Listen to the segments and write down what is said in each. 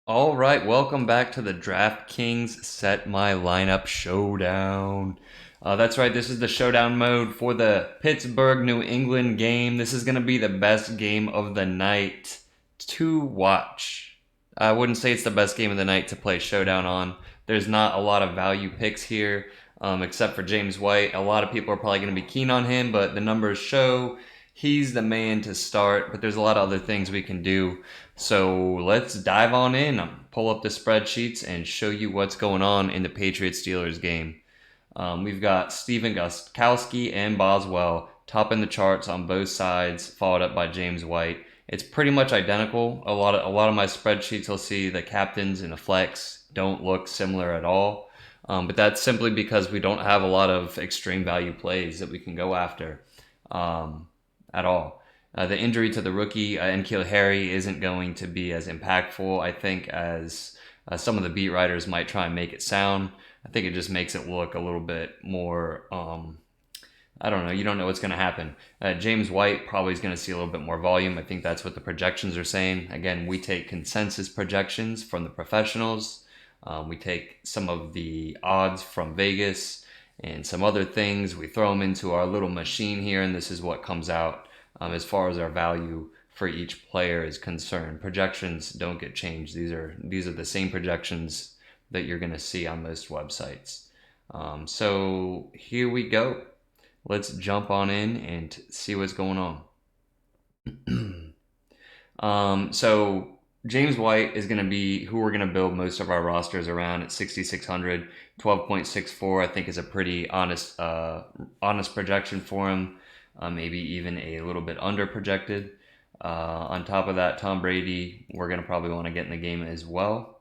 All right, welcome back to the DraftKings Set My Lineup Showdown. That's right, this is the showdown mode for the Pittsburgh New England game. This is going to be the best game of the night to watch. I wouldn't say it's the best game of the night to play showdown on. There's not a lot of value picks here, except for James White. A lot of people are probably going to be keen on him, but the numbers show he's the man to start. But there's a lot of other things we can do. So let's dive on in, pull up the spreadsheets, and show you what's going on in the Patriots Steelers game. We've got Steven Gostkowski and Boswell topping the charts on both sides, followed up by James White. It's pretty much identical. A lot of my spreadsheets will see the captains and the flex don't look similar at all. But that's simply because we don't have a lot of extreme value plays that we can go after at all. The injury to the rookie N'Keal Harry isn't going to be as impactful, I think, as some of the beat writers might try and make it sound. I think it just makes it look a little bit more. I don't know. You don't know what's going to happen. James White probably is going to see a little bit more volume. I think that's what the projections are saying. Again, we take consensus projections from the professionals. We take some of the odds from Vegas and some other things. We throw them into our little machine here, and this is what comes out as far as our value for each player is concerned. Projections don't get changed. These are the same projections that you're going to see on most websites. So here we go. Let's jump on in and see what's going on. So James White is going to be who we're going to build most of our rosters around at 6,600. 12.64 I think is a pretty honest projection for him. Maybe even a little bit under projected. On top of that, Tom Brady, we're going to probably want to get in the game as well.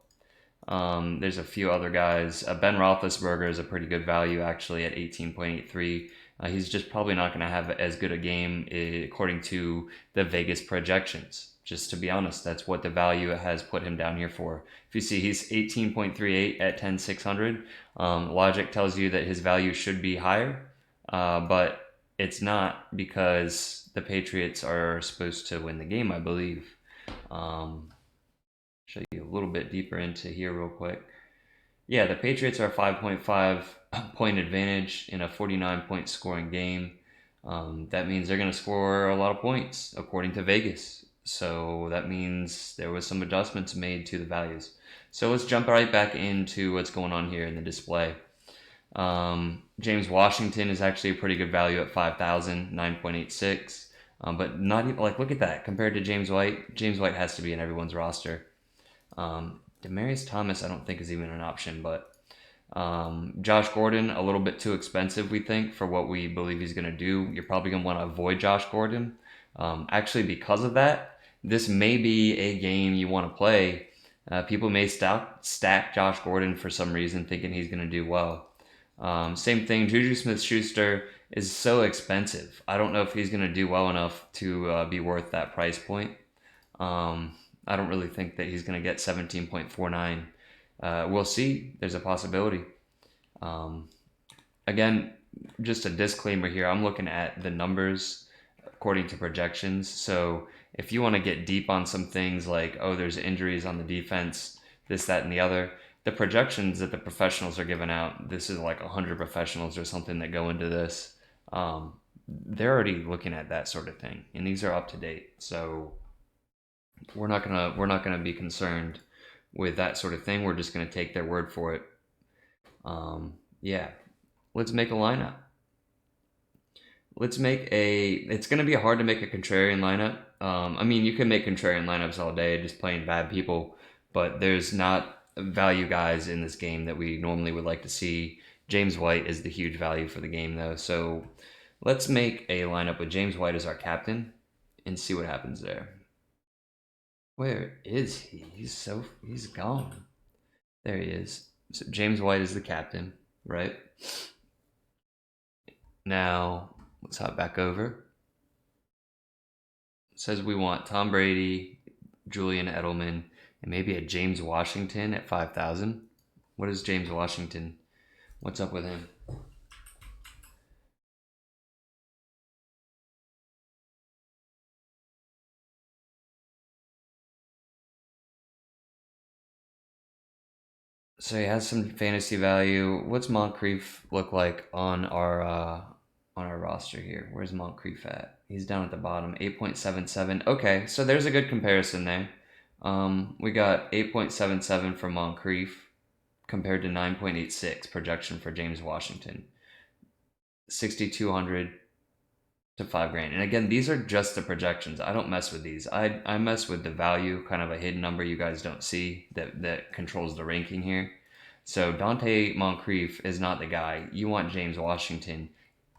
There's a few other guys. Ben Roethlisberger is a pretty good value actually at 18.83. He's just probably not going to have as good a game according to the Vegas projections. Just to be honest, that's what the value has put him down here for. If you see, he's 18.38 at 10,600. Logic tells you that his value should be higher, but it's not because the Patriots are supposed to win the game, I believe. Show you a little bit deeper into here real quick. Yeah, the Patriots are 5.5 point advantage in a 49 point scoring game. That means they're going to score a lot of points according to Vegas. So that means there was some adjustments made to the values. So let's jump right back into what's going on here in the display. James Washington is actually a pretty good value at 5,000, 9.86. But not even like look at that compared to James White. James White has to be in everyone's roster. Demaryius Thomas, I don't think is even an option, but Josh Gordon, a little bit too expensive, we think, for what we believe he's going to do. You're probably going to want to avoid Josh Gordon. Actually, because of that, this may be a game you want to play. People may stack Josh Gordon for some reason, thinking he's going to do well. Same thing, Juju Smith-Schuster is so expensive. I don't know if he's going to do well enough to be worth that price point. I don't really think that he's going to get 17.49. We'll see. There's a possibility. Again, just a disclaimer here. I'm looking at the numbers according to projections. So if you want to get deep on some things like, oh, there's injuries on the defense, this, that, and the other, the projections that the professionals are giving out, this is like 100 professionals or something that go into this. They're already looking at that sort of thing, and these are up to date. So we're not gonna be concerned with that sort of thing. We're just gonna take their word for it. Yeah, let's make a lineup. It's gonna be hard to make a contrarian lineup. I mean, you can make contrarian lineups all day, just playing bad people, but there's not value guys in this game that we normally would like to see. James White is the huge value for the game, though. So let's make a lineup with James White as our captain and see what happens there. Where is he? He's gone. There he is. So James White is the captain, right? Now let's hop back over. It says we want Tom Brady, Julian Edelman, and maybe a James Washington at 5,000. What is James Washington? What's up with him? So he has some fantasy value. What's Moncrief look like on our roster here? Where's Moncrief at? He's down at the bottom, 8.77. Okay, so there's a good comparison there. We got 8.77 for Moncrief compared to 9.86 projection for James Washington. 6,200 to 5 grand. And again, these are just the projections. I don't mess with these. I mess with the value, kind of a hidden number you guys don't see that controls the ranking here. So Dante Moncrief is not the guy. You want James Washington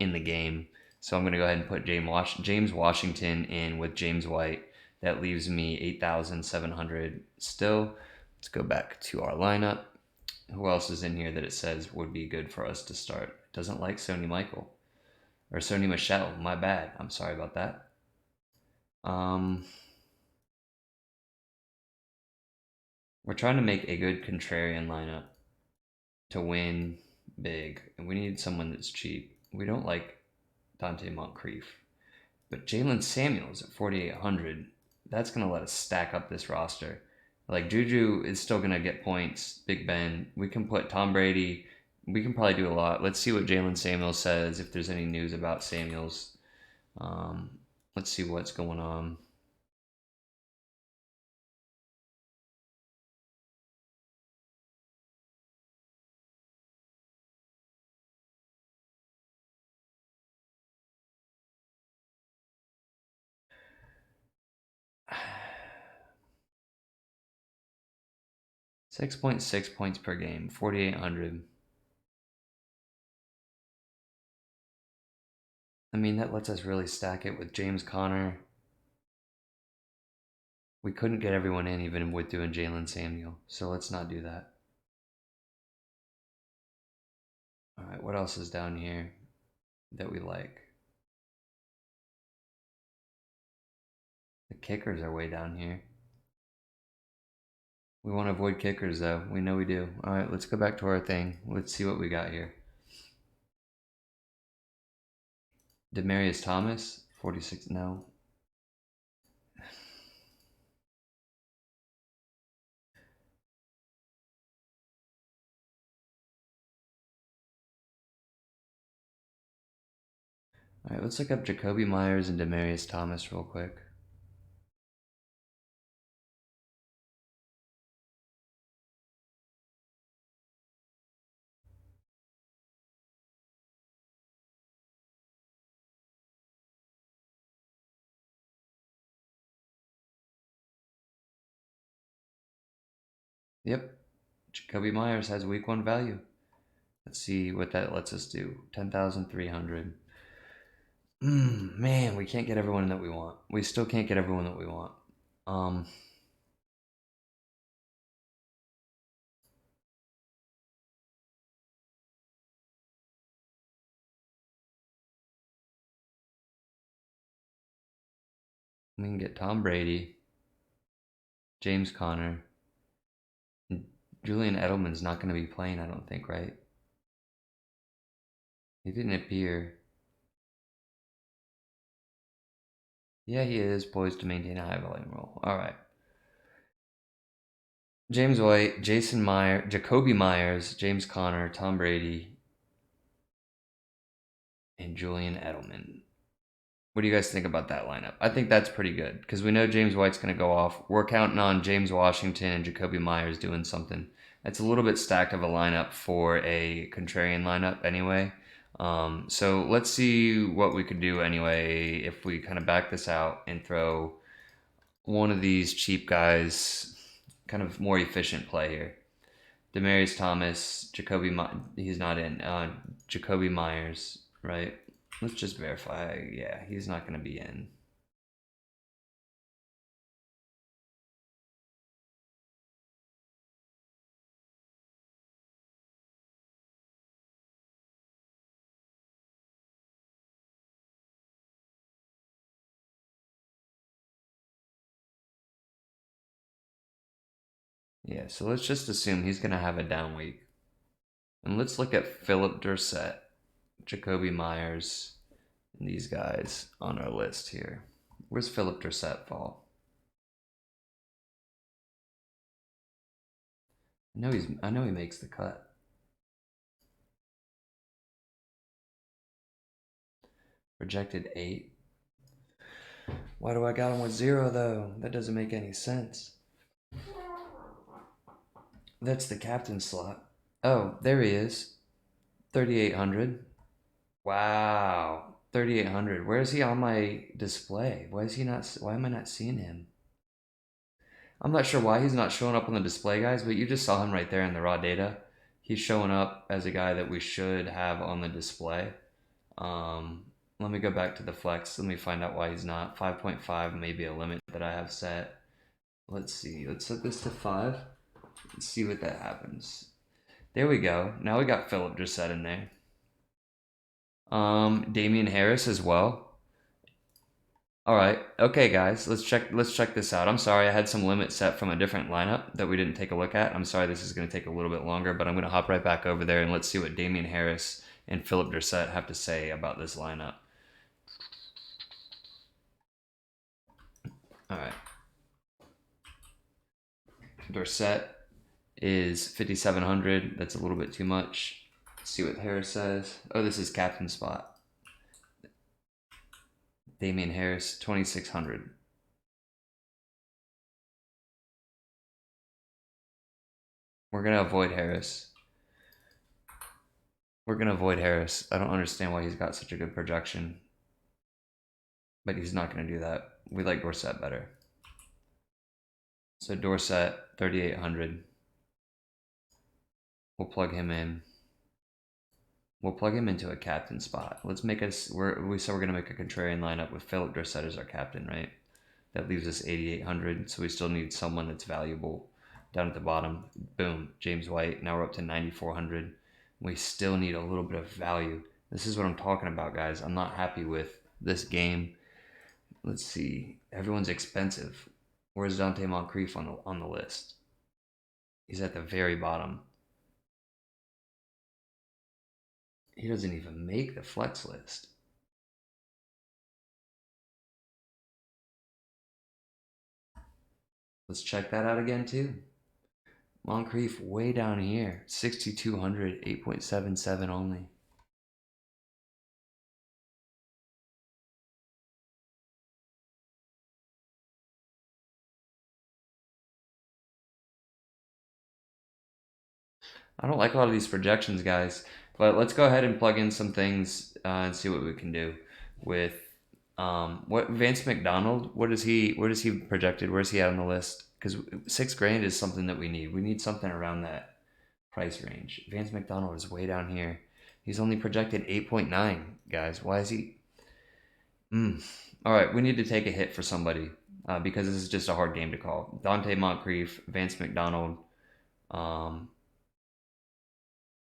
in the game. So I'm going to go ahead and put James Washington in with James White. That leaves me 8,700 still. Let's go back to our lineup. Who else is in here that it says would be good for us to start? Doesn't like Sony Michael. Or Sony Michelle, my bad. I'm sorry about that. We're trying to make a good contrarian lineup to win big, and we need someone that's cheap. We don't like Dante Moncrief, but Jalen Samuels at 4,800. That's gonna let us stack up this roster. Like Juju is still gonna get points. Big Ben. We can put Tom Brady. We can probably do a lot. Let's see what Jalen Samuels says. If there's any news about Samuels, um, let's see what's going on. 6.6 points per game, 4,800. I mean, that lets us really stack it with James Conner. We couldn't get everyone in even with doing Jalen Samuel, so let's not do that. All right, what else is down here that we like? The kickers are way down here. We want to avoid kickers, though. We know we do. All right, let's go back to our thing. Let's see what we got here. Demarius Thomas, 46. No. All right, let's look up Jacoby Myers and Demarius Thomas real quick. Yep, Jacoby Myers has week one value. Let's see what that lets us do. 10,300. Man, we can't get everyone that we want. We still can't get everyone that we want. Um, we can get Tom Brady, James Conner, and Julian Edelman's not going to be playing, I don't think, right? He didn't appear. Yeah, he is poised to maintain a high volume role. All right. James White, Jason Meyer, Jacoby Myers, James Conner, Tom Brady, and Julian Edelman. What do you guys think about that lineup? I think that's pretty good because we know James White's going to go off. We're counting on James Washington and Jacoby Myers doing something. It's a little bit stacked of a lineup for a contrarian lineup anyway. So let's see what we could do anyway if we kind of back this out and throw one of these cheap guys, kind of more efficient play here. Demarius Thomas, he's not in. Jacoby Myers, right? Let's just verify. Yeah, he's not going to be in. Yeah, so let's just assume he's going to have a down week. And let's look at Philip Dorsett, Jacoby Myers, and these guys on our list here. Where's Philip Dorsett fall? I know he makes the cut. Projected 8. Why do I got him with 0 though? That doesn't make any sense. That's the captain slot. Oh, there he is. 3,800. Wow. 3,800. Where is he on my display? Why is he not? Why am I not seeing him? I'm not sure why he's not showing up on the display, guys, but you just saw him right there in the raw data. He's showing up as a guy that we should have on the display. Let me go back to the flex. Let me find out why he's not. 5.5 may be a limit that I have set. Let's see. Let's set this to 5. Let's see what that happens. There we go. Now we got Philip just set in there. Damian Harris as well. All right. Okay, guys. Let's check this out. I'm sorry. I had some limits set from a different lineup that we didn't take a look at. I'm sorry this is going to take a little bit longer, but I'm going to hop right back over there and let's see what Damian Harris and Philip Dorsett have to say about this lineup. All right. Dorsett is 5,700. That's a little bit too much. Let's see what Harris says. Oh, this is captain spot. Damian Harris, 2,600. We're going to avoid Harris. We're going to avoid Harris. I don't understand why he's got such a good projection. But he's not going to do that. We like Dorsett better. So Dorsett, 3,800. We'll plug him in. We'll plug him into a captain spot. Let's make us. We said we're gonna make a contrarian lineup with Philip Dorsett as our captain, right? That leaves us 8,800. So we still need someone that's valuable down at the bottom. Boom, James White. Now we're up to 9,400. We still need a little bit of value. This is what I'm talking about, guys. I'm not happy with this game. Let's see. Everyone's expensive. Where's Dante Moncrief on the list? He's at the very bottom. He doesn't even make the flex list. Let's check that out again too. Moncrief way down here, 6,200, 8.77 only. I don't like a lot of these projections, guys, but let's go ahead and plug in some things and see what we can do with what Vance McDonald. Where is he projected? Where's he at on the list? Because $6,000 is something that we need. We need something around that price range. Vance McDonald is way down here. He's only projected 8.9, guys. Why is he? All right, we need to take a hit for somebody because this is just a hard game to call. Dante Moncrief, Vance McDonald,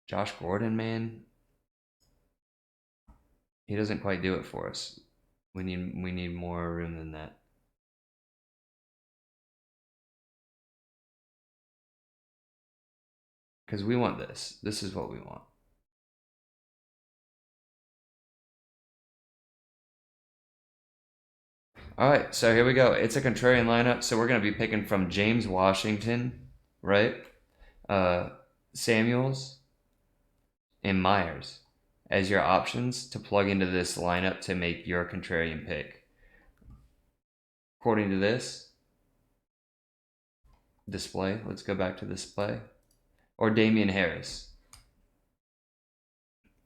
Josh Gordon, man. He doesn't quite do it for us. We need more room than that. Because we want this. This is what we want. All right, so here we go. It's a contrarian lineup, so we're going to be picking from James Washington, right? Samuels and Myers as your options to plug into this lineup to make your contrarian pick. According to this display, let's go back to display, or Damian Harris.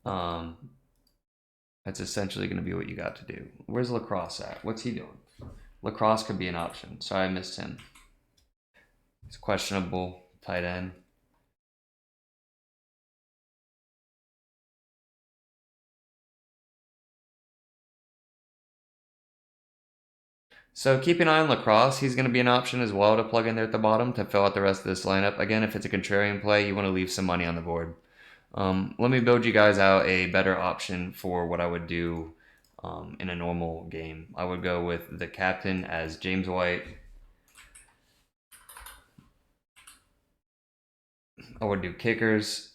That's essentially going to be what you got to do. Where's Lacrosse at? What's he doing? Lacrosse could be an option. Sorry, I missed him. He's questionable, tight end. So keep an eye on Lacrosse. He's going to be an option as well to plug in there at the bottom to fill out the rest of this lineup. Again, if it's a contrarian play, you want to leave some money on the board. Let me build you guys out a better option for what I would do in a normal game. I would go with the captain as James White. I would do kickers.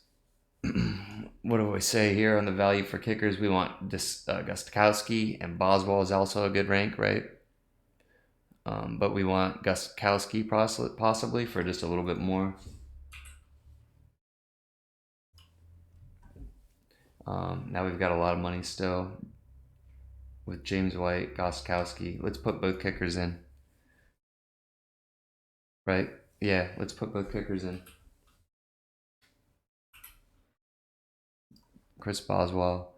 What do we say here on the value for kickers? We want Gostkowski, and Boswell is also a good rank, right? But we want Gostkowski possibly for just a little bit more. Now we've got a lot of money still with James White, Gostkowski. Let's put both kickers in, right? Yeah, let's put both kickers in. Chris Boswell.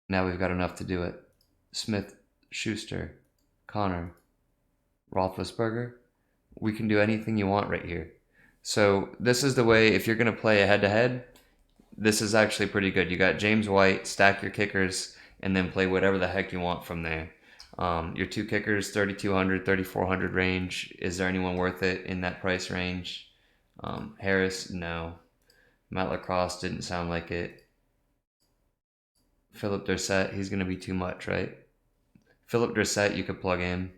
Now we've got enough to do it. Smith, Schuster, Connor, Roethlisberger. We can do anything you want right here. So this is the way, if you're going to play a head-to-head, this is actually pretty good. You got James White, stack your kickers, and then play whatever the heck you want from there. Your two kickers, 3,200, 3,400 range. Is there anyone worth it in that price range? Harris, no. Matt Lacrosse didn't sound like it. Philip Dorsett, he's going to be too much, right? Philip Dorsett, you could plug in.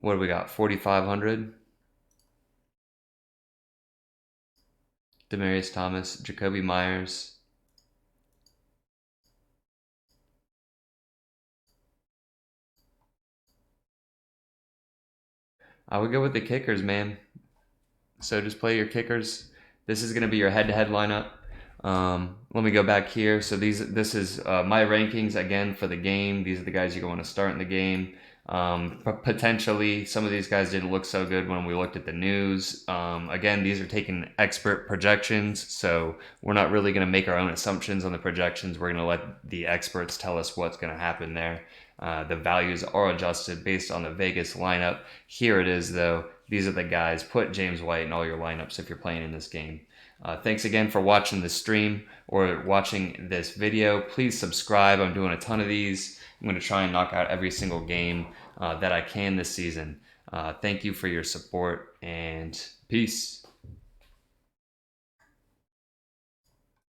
What do we got? 4,500. Demarius Thomas, Jacoby Myers. I would go with the kickers, man. So just play your kickers. This is going to be your head-to-head lineup. Let me go back here. So this is my rankings again for the game. These are the guys you're going to start in the game. Potentially, some of these guys didn't look so good when we looked at the news. Again, these are taking expert projections, so we're not really going to make our own assumptions on the projections. We're going to let the experts tell us what's going to happen there. The values are adjusted based on the Vegas lineup. Here it is, though. These are the guys. Put James White in all your lineups if you're playing in this game. Thanks again for watching this stream or watching this video. Please subscribe. I'm doing a ton of these. I'm going to try and knock out every single game that I can this season. Thank you for your support, and peace.